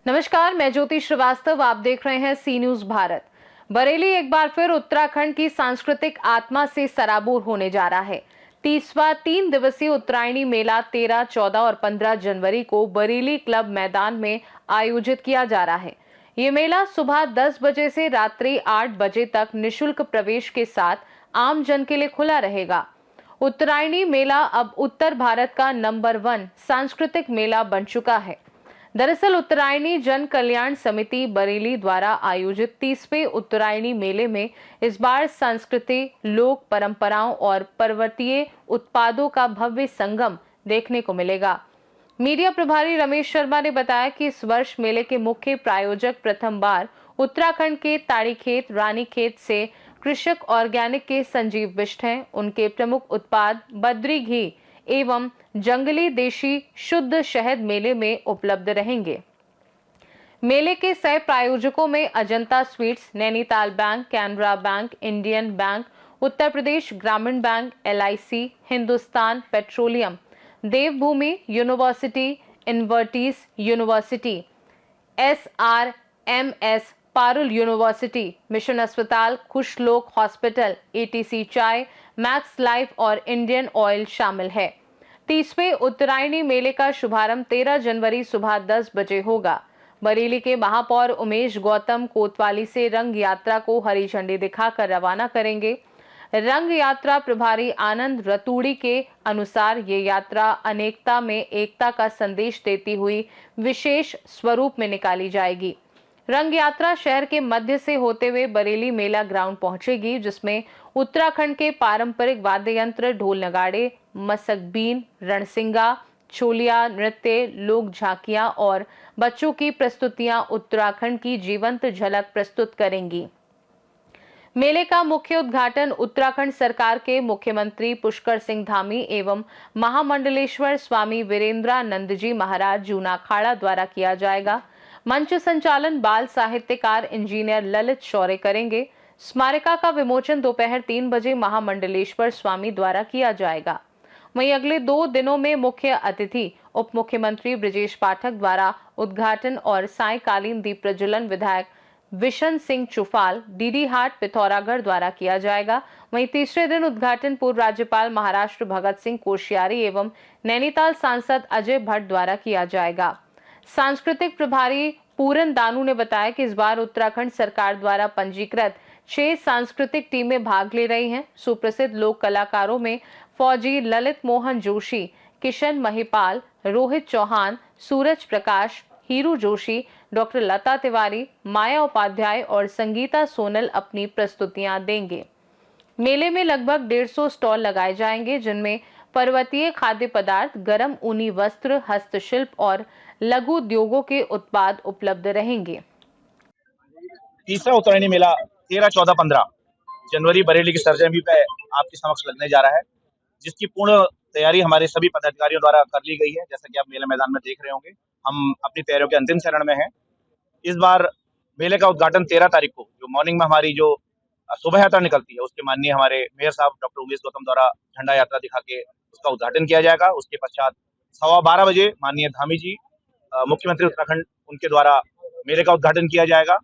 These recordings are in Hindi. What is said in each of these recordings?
नमस्कार, मैं ज्योति श्रीवास्तव। आप देख रहे हैं सी न्यूज भारत। बरेली एक बार फिर उत्तराखंड की सांस्कृतिक आत्मा से सराबोर होने जा रहा है। 30वां 3 दिवसीय उत्तरायणी मेला 13, 14 और 15 जनवरी को बरेली क्लब मैदान में आयोजित किया जा रहा है। ये मेला सुबह 10 बजे से रात्रि 8 बजे तक निशुल्क प्रवेश के साथ आम जन के लिए खुला रहेगा। उत्तरायणी मेला अब उत्तर भारत का नंबर 1 सांस्कृतिक मेला बन चुका है। दरअसल उत्तरायणी जन कल्याण समिति बरेली द्वारा आयोजित 30वें उत्तरायणी मेले में इस बार संस्कृति, लोक परंपराओं और पर्वतीय उत्पादों का भव्य संगम देखने को मिलेगा। मीडिया प्रभारी रमेश शर्मा ने बताया कि इस वर्ष मेले के मुख्य प्रायोजक प्रथम बार उत्तराखंड के ताड़ीखेत रानीखेत से कृषक ऑर्गेनिक के संजीव बिष्ट हैं। उनके प्रमुख उत्पाद बद्री घी एवं जंगली देशी शुद्ध शहद मेले में उपलब्ध रहेंगे। मेले के सह प्रायोजकों में Ajanta Sweets, Nainital Bank, Canara Bank, Indian Bank, Uttar Pradesh Gramin Bank, LIC, Hindustan Petroleum, Devbhoomi University, Invertis University, SRMS Parul University, Mission अस्पताल, खुशलोक हॉस्पिटल, ATC चाय, मैक्स लाइफ और इंडियन ऑयल शामिल है। 30वें उत्तरायणी मेले का शुभारंभ 13 जनवरी सुबह 10 बजे होगा। बरेली के महापौर उमेश गौतम कोतवाली से रंग यात्रा को हरी झंडी दिखाकर रवाना करेंगे। रंग यात्रा प्रभारी आनंद रतूड़ी के अनुसार ये यात्रा अनेकता में एकता का संदेश देती हुई विशेष स्वरूप में निकाली जाएगी। रंग यात्रा शहर के मध्य से होते हुए बरेली मेला ग्राउंड पहुंचेगी, जिसमें उत्तराखंड के पारंपरिक वाद्य यंत्र, ढोल नगाड़े, मसकबीन, रणसिंगा, छोलिया नृत्य, लोक झांकियां और बच्चों की प्रस्तुतियां उत्तराखंड की जीवंत झलक प्रस्तुत करेंगी। मेले का मुख्य उद्घाटन उत्तराखंड सरकार के मुख्यमंत्री पुष्कर सिंह धामी एवं महामंडलेश्वर स्वामी वीरेंद्रानंद जी महाराज जूनाखाड़ा द्वारा किया जाएगा। मंच संचालन बाल साहित्यकार इंजीनियर ललित शौर्य करेंगे। स्मारिका का विमोचन दोपहर 3 बजे महामंडलेश्वर स्वामी द्वारा किया जाएगा। वहीं अगले 2 दिनों में मुख्य अतिथि उप मुख्यमंत्री ब्रजेश पाठक द्वारा उद्घाटन और सायंकालीन दीप प्रज्वलन विधायक विशन सिंह चुफाल, डीडी हाट, पिथौरागढ़ द्वारा किया जाएगा। वहीं तीसरे दिन उद्घाटन पूर्व राज्यपाल महाराष्ट्र भगत सिंह कोश्यारी एवं नैनीताल सांसद अजय भट्ट द्वारा किया जाएगा। सांस्कृतिक प्रभारी पूरन दानू ने बताया कि इस बार उत्तराखंड सरकार द्वारा पंजीकृत 6 सांस्कृतिक टीमें भाग ले रही हैं। सुप्रसिद्ध लोक कलाकारों में फौजी ललित मोहन जोशी, किशन महिपाल, रोहित चौहान, सूरज प्रकाश, हीरू जोशी, डॉक्टर लता तिवारी, माया उपाध्याय और संगीता सोनल अपनी प्रस्तुतियां देंगे। मेले में लगभग 150 स्टॉल लगाए जाएंगे, जिनमें पर्वतीय खाद्य पदार्थ, गर्म ऊनी वस्त्र, हस्तशिल्प और लघु उद्योगों के उत्पाद उपलब्ध रहेंगे। तीसरा उत्तरायणी मेला 13, 14, 15 जनवरी बरेली की सरजमी पे आपके समक्ष लगने जा रहा है, जिसकी पूर्ण तैयारी हमारे सभी पदाधिकारियों द्वारा कर ली गई है। जैसा कि आप मेला मैदान में देख रहे होंगे, हम अपनी तैयारियों के अंतिम चरण में हैं। इस बार मेले का उद्घाटन 13 तारीख को, जो मॉर्निंग में हमारी जो शोभा यात्रा निकलती है, उसके माननीय हमारे मेयर साहब डॉक्टर उमेश गौतम द्वारा झंडा यात्रा दिखा के उसका उद्घाटन किया जाएगा। उसके पश्चात 12:15 बजे माननीय धामी जी मुख्यमंत्री उत्तराखंड, उनके द्वारा मेले का उद्घाटन किया जाएगा।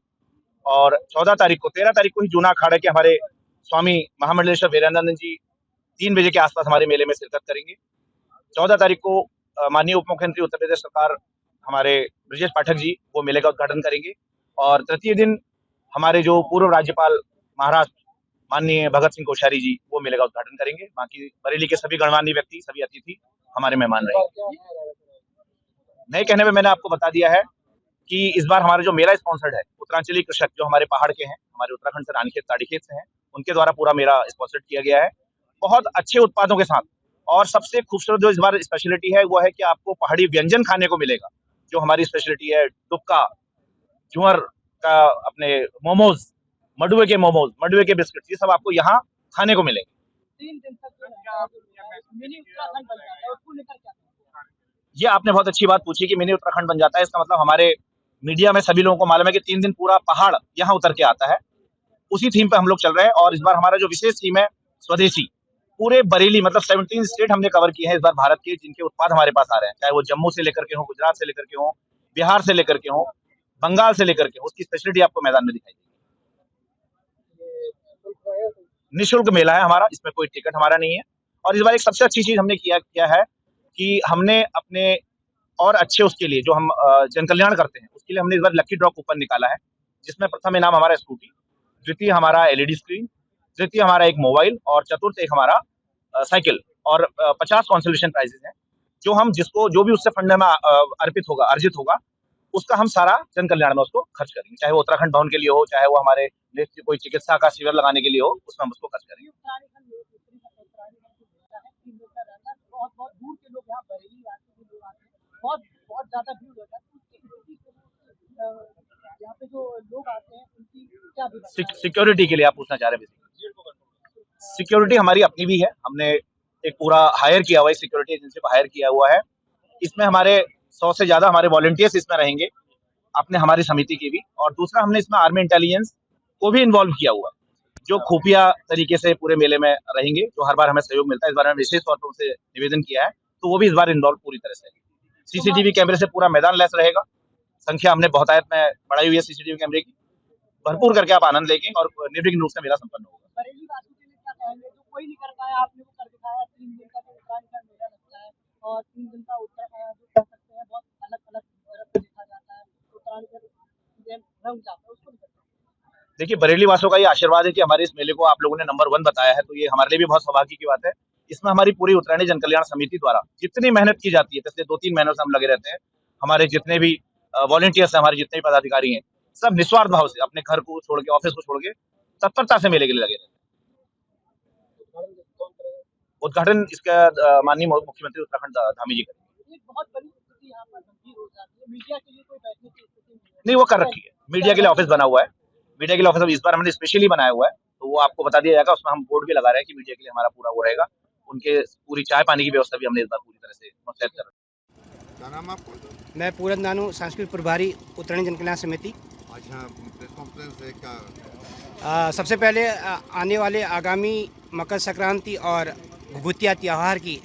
और 13 तारीख को ही जूनाखाड़ा के हमारे स्वामी महामंडलेश्वर वीरेंद्रानंद जी 3 बजे के आसपास हमारे मेले में शिरकत करेंगे। 14 तारीख को माननीय उप मुख्यमंत्री उत्तर प्रदेश सरकार हमारे ब्रजेश पाठक जी वो मेले का उद्घाटन करेंगे। और तृतीय दिन हमारे जो पूर्व राज्यपाल महाराष्ट्र माननीय भगत सिंह कोश्यारी जी वो मेले का उद्घाटन करेंगे। बाकी बरेली के सभी गणमान्य व्यक्ति, सभी अतिथि हमारे मेहमान रहेंगे। नए कहने में मैंने आपको बता दिया है कि इस बार हमारा जो मेला स्पॉन्सर्ड है, उत्तरांचली कृषक जो हमारे पहाड़ के हैं, हमारे उत्तराखंड से रानीखेत ताड़ीखेत से हैं, उनके द्वारा पूरा मेला स्पॉन्सर्ड किया गया है, बहुत अच्छे उत्पादों के साथ। और सबसे खूबसूरत जो इस बार स्पेशलिटी है वो है कि आपको पहाड़ी व्यंजन खाने को मिलेगा। जो हमारी स्पेशलिटी है, टुक्का, जुअर का, अपने मोमोज, मडुए के मोमोज, मडुए के बिस्किट, ये सब आपको यहाँ खाने को मिलेंगे। 3 दिन तक मिनी उत्तराखंड बन जाता है, उसको लेकर क्या? ये आपने बहुत अच्छी बात पूछी कि मिनी उत्तराखंड बन जाता है। इसका मतलब हमारे मीडिया में सभी लोगों को मालूम है कि 3 दिन पूरा पहाड़ यहाँ उतर के आता है। उसी थीम पे हम लोग चल रहे हैं। और इस बार हमारा जो विशेष थीम है स्वदेशी, पूरे बरेली मतलब 17 स्टेट हमने कवर किए हैं इस बार भारत के, जिनके उत्पाद हमारे पास आ रहे हैं, चाहे वो जम्मू से लेकर के हो, गुजरात से लेकर के हो, बिहार से लेकर के हो। बंगाल से लेकर के उसकी स्पेशलिटी आपको मैदान में दिखाई देगी। निःशुल्क मेला है हमारा, इसमें कोई टिकट हमारा नहीं है। और इस बार एक सबसे अच्छी चीज हमने किया है कि हमने अपने और अच्छे उसके लिए जो हम जन कल्याण करते हैं उसके लिए हमने इस बार लकी ड्रॉ कूपन निकाला है, जिसमें प्रथम इनाम हमारा स्कूटी, द्वितीय हमारा एलईडी स्क्रीन, तृतीय हमारा एक मोबाइल और चतुर्थ एक हमारा साइकिल और 50 कंसोलेशन प्राइजेस हैं, जो भी उससे फंड में अर्जित होगा उसका हम सारा जन कल्याण में उसको खर्च करेंगे, चाहे वो उत्तराखंड भवन के लिए हो, चाहे वो हमारे कोई चिकित्सा का शिविर लगाने के लिए हो, उसमें हम उसको खर्च करेंगे। बहुत ज्यादा भीड़ होता है, यहाँ पे जो लोग आते हैं उनकी क्या सिक्योरिटी के लिए आप पूछना चाह रहे हैं? सिक्योरिटी हमारी अपनी भी है, हमने एक पूरा हायर किया हुआ है, सिक्योरिटी एजेंसी को हायर किया हुआ है। इसमें हमारे 100 से ज्यादा हमारे वॉलंटियर्स इसमें रहेंगे, अपने हमारी समिति के भी। और दूसरा हमने इसमें आर्मी इंटेलिजेंस को भी इन्वॉल्व किया हुआ है, जो खुफिया तरीके से पूरे मेले में रहेंगे, जो हर बार हमें सहयोग मिलता है। इस बार हमें विशेष तौर पर उनसे निवेदन किया है, तो वो भी इस बार इन्वॉल्व पूरी तरह से। सीसीटीवी कैमरे से पूरा मैदान लैस रहेगा, संख्या हमने बहुतायत में बढ़ाई हुई है सीसीटीवी कैमरे की। भरपूर करके आप आनंद लेंगे और निर्विघ्न रूप से मेला संपन्न होगा। बरेली वासियों के लिए क्या कहेंगे, जो कोई नहीं कर पाया आपने वो कर दिखाया। 3 दिन का जो उत्तरायण का मेला लगता है और 3 दिन का उत्तरायण जो कह सकते हैं बहुत अलग अलग तरह से देखा जाता है, उत्तरायण का रंग जाता है उसको। देखिए, बरेली वासियों का ये आशीर्वाद है कि हमारे इस मेले को आप लोगों ने नंबर 1 बताया है, तो ये हमारे लिए भी बहुत सौभाग्य की बात है। इसमें हमारी पूरी उत्तरायणी जन कल्याण समिति द्वारा जितनी मेहनत की जाती है, पिछले 2-3 महीनों से हम लगे रहते हैं। हमारे जितने भी वॉलंटियर्स हैं, हमारे जितने भी पदाधिकारी हैं, सब निस्वार्थ भाव से अपने घर को छोड़ के, ऑफिस को छोड़ के तत्परता से मेले के लिए लगे रहते हैं। उद्घाटन इसका माननीय मुख्यमंत्री उत्तराखंड धामी जी करेंगे। एक बहुत बड़ी स्थिति यहाँ पर गंभीर हो जाती है, मीडिया के लिए कोई बैठने की स्थिति नहीं, वो कर रखी है, मीडिया के लिए ऑफिस बना हुआ है। मीडिया के लिए ऑफिस इस बार हमने स्पेशली बनाया हुआ है, तो वो आपको बता दिया जाएगा। उसमें हम बोर्ड भी लगा रहे हैं कि मीडिया के लिए हमारा पूरा वो रहेगा। उनके पूरी चाय पानी की व्यवस्था भी हमने इस बार पूरी तरह से मुस्तैद कर रखी है। क्या नाम आपको? मैं पूरन नानू, सांस्कृतिक प्रभारी उत्तरायणी जन कल्याण समिति। अच्छा, प्रेस कॉन्फ्रेंस है क्या? सबसे पहले आने वाले आगामी मकर संक्रांति और भभूतिया त्यौहार की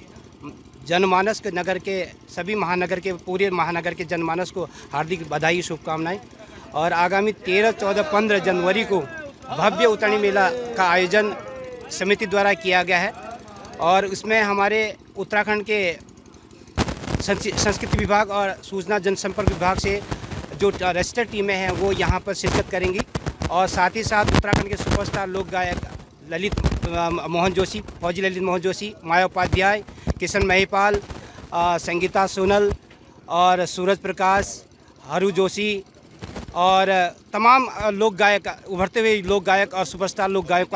जनमानस के नगर के सभी महानगर के पूरे महानगर के जनमानस को हार्दिक बधाई, शुभकामनाएं। और आगामी 13, 14, 15 जनवरी को भव्य उत्तरायणी मेला का आयोजन समिति द्वारा किया गया है और उसमें हमारे उत्तराखंड के संस्कृति विभाग और सूचना जनसंपर्क विभाग से जो रजिस्टर्ड टीमें हैं वो यहाँ पर शिरकत करेंगी। और साथ ही साथ उत्तराखंड के सुपरस्टार लोक गायक ललित मोहन जोशी, फौजी ललित मोहन जोशी, माया उपाध्याय, किशन महिपाल, संगीता सोनल और सूरज प्रकाश, हरू जोशी और तमाम लोक गायक, उभरते हुए लोक गायक और सुपरस्टार लोक गायक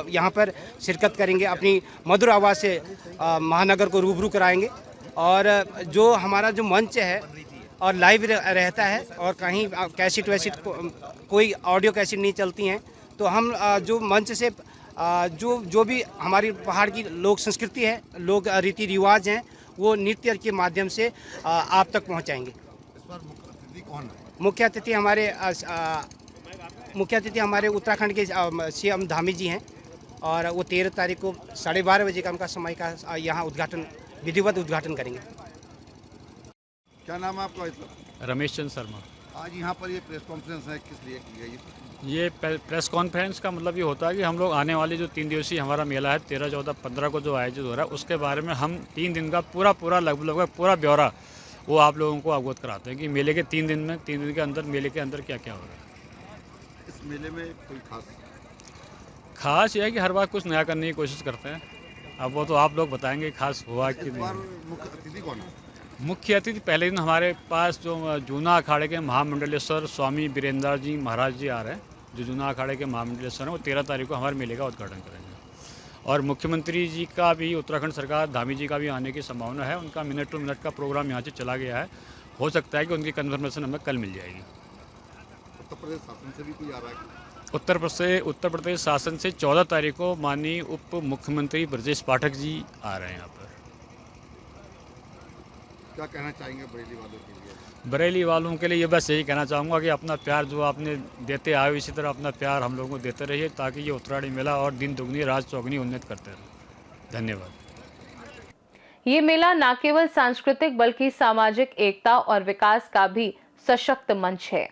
यहाँ पर शिरकत करेंगे। अपनी मधुर आवाज़ से महानगर को रूबरू कराएंगे। और जो हमारा जो मंच है और लाइव रहता है और कहीं कैसेट वैसेट कोई ऑडियो कैसेट नहीं चलती हैं, तो हम जो मंच से जो भी हमारी पहाड़ की लोक संस्कृति है, लोक रीति रिवाज हैं, वो नृत्य के माध्यम से आप तक पहुंचाएंगे। इस बार मुख्य अतिथि कौन है? मुख्य अतिथि हमारे उत्तराखंड के सीएम धामी जी हैं और वो 13 तारीख को 12:30 बजे का उनका समय का यहाँ विधिवत उद्घाटन करेंगे। क्या नाम है आपका? रमेश चंद्र शर्मा। आज यहाँ पर ये प्रेस कॉन्फ्रेंस है, किस लिए की गई? ये प्रेस कॉन्फ्रेंस का मतलब ये होता है कि हम लोग आने वाले जो 3 दिवसीय हमारा मेला है 13, 14, 15 को जो आयोजित हो रहा है उसके बारे में हम 3 दिन का पूरा लगभग पूरा ब्यौरा वो आप लोगों को अवगत कराते हैं कि मेले के 3 दिन के अंदर मेले के अंदर क्या क्या हो रहा है। इस मेले में कोई खास ये है कि हर बार कुछ नया करने की कोशिश करते हैं। अब वो तो आप लोग बताएंगे खास हुआ कि नहीं। मुख्य अतिथि कौन है? मुख्य अतिथि पहले दिन हमारे पास जो जूना अखाड़े के महामंडलेश्वर स्वामी वीरेंद्र जी महाराज जी आ रहे हैं, जो जूना अखाड़े के महामंडलेश्वर हैं, वो 13 तारीख को हमारे मेले का उद्घाटन करेंगे। और मुख्यमंत्री जी का भी, उत्तराखंड सरकार धामी जी का भी आने की संभावना है। उनका मिनट टू मिनट का प्रोग्राम यहाँ से चला गया है, हो सकता है कि उनकी कन्फर्मेशन हमें कल मिल जाएगी। उत्तर प्रदेश शासन से भी कोई आ रहा है? उत्तर प्रदेश शासन से 14 तारीख को माननीय उप मुख्यमंत्री ब्रजेश पाठक जी आ रहे हैं यहाँ पर। क्या कहना चाहेंगे बरेली वालों के लिए? बरेली वालों के लिए ये बस यही कहना चाहूँगा कि अपना प्यार जो आपने देते आए हो, इसी तरह अपना प्यार हम लोगों को देते रहिए, ताकि ये उत्तरायणी मेला और दिन दुगनी रात चौगनी उन्नत करते रहे। धन्यवाद। ये मेला न केवल सांस्कृतिक बल्कि सामाजिक एकता और विकास का भी सशक्त मंच है।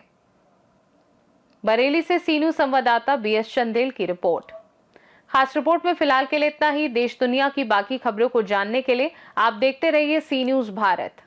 बरेली से सी न्यूज संवाददाता BS चंदेल की रिपोर्ट। खास रिपोर्ट में फिलहाल के लिए इतना ही। देश दुनिया की बाकी खबरों को जानने के लिए आप देखते रहिए सी न्यूज भारत।